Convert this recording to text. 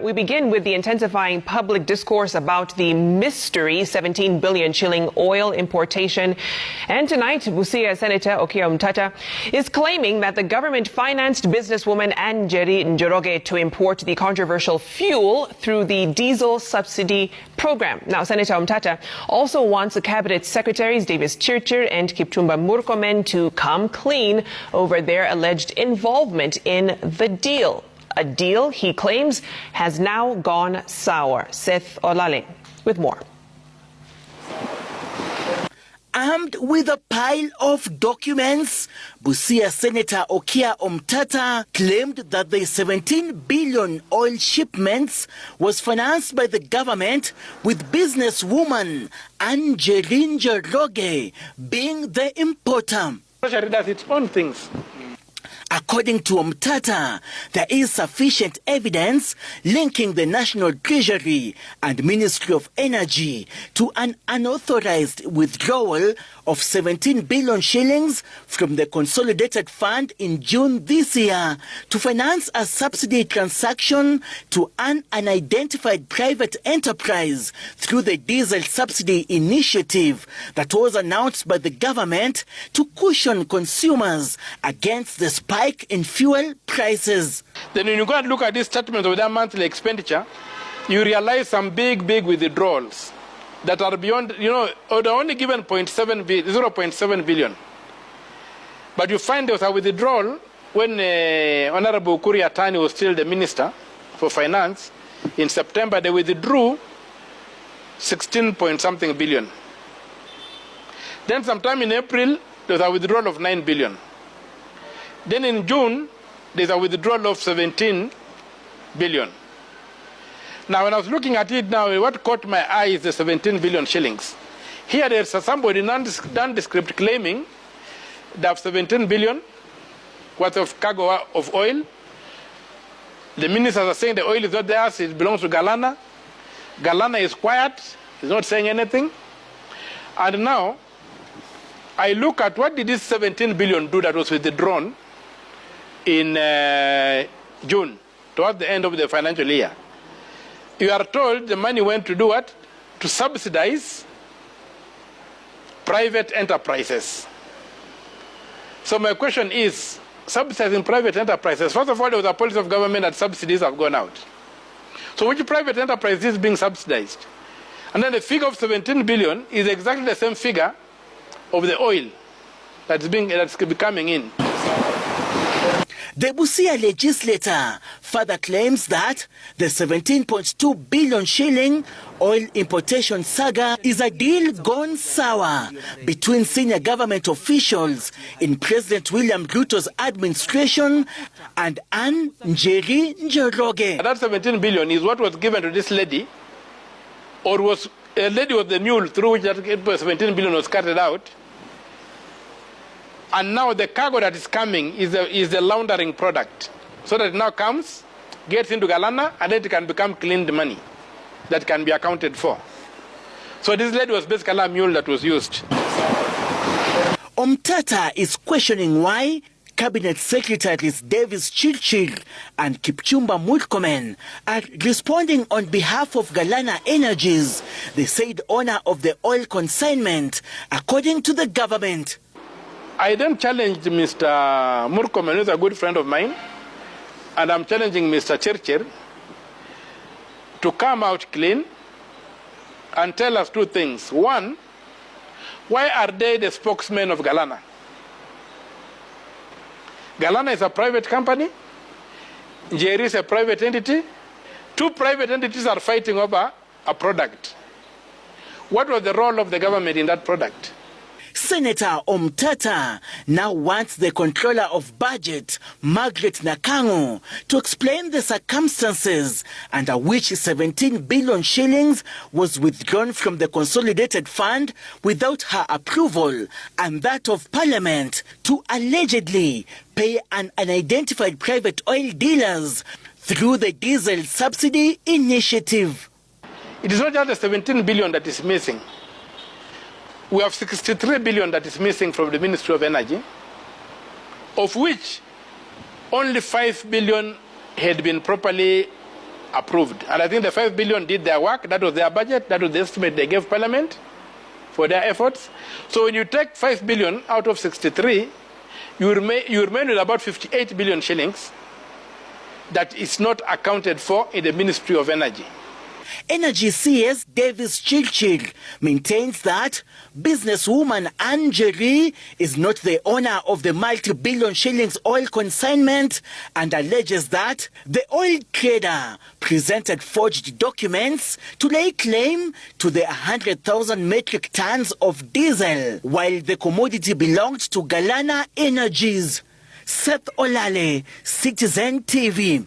We begin with the intensifying public discourse about the mystery 17 billion shilling oil importation. And tonight, Busia Senator Okia Mtata is claiming that the government financed businesswoman Njeri Njoroge to import the controversial fuel through the diesel subsidy program. Now, Senator Mtata also wants the cabinet secretaries Davis Chirchir and Kipchumba Murkomen to come clean over their alleged involvement in the deal. A deal he claims has now gone sour. Seth Olale with more. Armed with a pile of documents, Busia Senator Okia Mtata claimed that the 17 billion oil shipments was financed by the government, with businesswoman Njeri Njoroge being the importer. Treasury does its own things. According to Mtata, there is sufficient evidence linking the National Treasury and Ministry of Energy to an unauthorized withdrawal of 17 billion shillings from the Consolidated Fund in June this year to finance a subsidy transaction to an unidentified private enterprise through the diesel subsidy initiative that was announced by the government to cushion consumers against the spike in fuel prices. Then when you go and look at this statement of their monthly expenditure, you realize some big withdrawals that are beyond, they're only given 0.7 billion. But you find there was a withdrawal when Honorable Ukuri Atani was still the Minister for Finance. In September, they withdrew 16-point-something billion. Then sometime in April, there was a withdrawal of 9 billion. Then in June, there's a withdrawal of 17 billion. Now, when I was looking at it now, what caught my eye is the 17 billion shillings. Here, there's somebody nondescript claiming they have 17 billion worth of cargo of oil. The ministers are saying the oil is not theirs, it belongs to Galana. Galana is quiet, he's not saying anything. And now, I look at what did this 17 billion do that was withdrawn in June, towards the end of the financial year. You are told the money went to do what? To subsidize private enterprises. So my question is, subsidizing private enterprises, first of all, there was a policy of government that subsidies have gone out. So which private enterprise is being subsidized? And then the figure of 17 billion is exactly the same figure of the oil that's coming in. The Busia legislator further claims that the 17.2 billion shilling oil importation saga is a deal gone sour between senior government officials in President William Ruto's administration and Njeri Njoroge. That 17 billion is what was given to this lady, or was a lady was the mule through which that 17 billion was carried out. And now the cargo that is coming is the laundering product. So that it now comes, gets into Galana, and then it can become cleaned money that can be accounted for. So this lady was basically a mule that was used. Mtata is questioning why Cabinet Secretaries Davis Chirchir and Kipchumba Murkomen are responding on behalf of Galana Energies, the said owner of the oil consignment, according to the government. I then challenged Mr. Murkomen, who's a good friend of mine, and I'm challenging Mr. Chirchir to come out clean and tell us two things. One, why are they the spokesmen of Galana? Galana is a private company. Njeri is a private entity. Two private entities are fighting over a product. What was the role of the government in that product? Senator Mtata now wants the controller of budget, Margaret Nakango, to explain the circumstances under which 17 billion shillings was withdrawn from the Consolidated Fund without her approval and that of Parliament to allegedly pay an unidentified private oil dealers through the diesel subsidy initiative. It is not just the 17 billion that is missing. We have 63 billion that is missing from the Ministry of Energy, of which only 5 billion had been properly approved. And I think the 5 billion did their work. That was their budget. That was the estimate they gave Parliament for their efforts. So when you take 5 billion out of 63, you remain with about 58 billion shillings that is not accounted for in the Ministry of Energy. Energy CS Davis Chilchil maintains that businesswoman Anjeri is not the owner of the multi-billion shillings oil consignment and alleges that the oil trader presented forged documents to lay claim to the 100,000 metric tons of diesel while the commodity belonged to Galana Energies. Seth Olale, Citizen TV.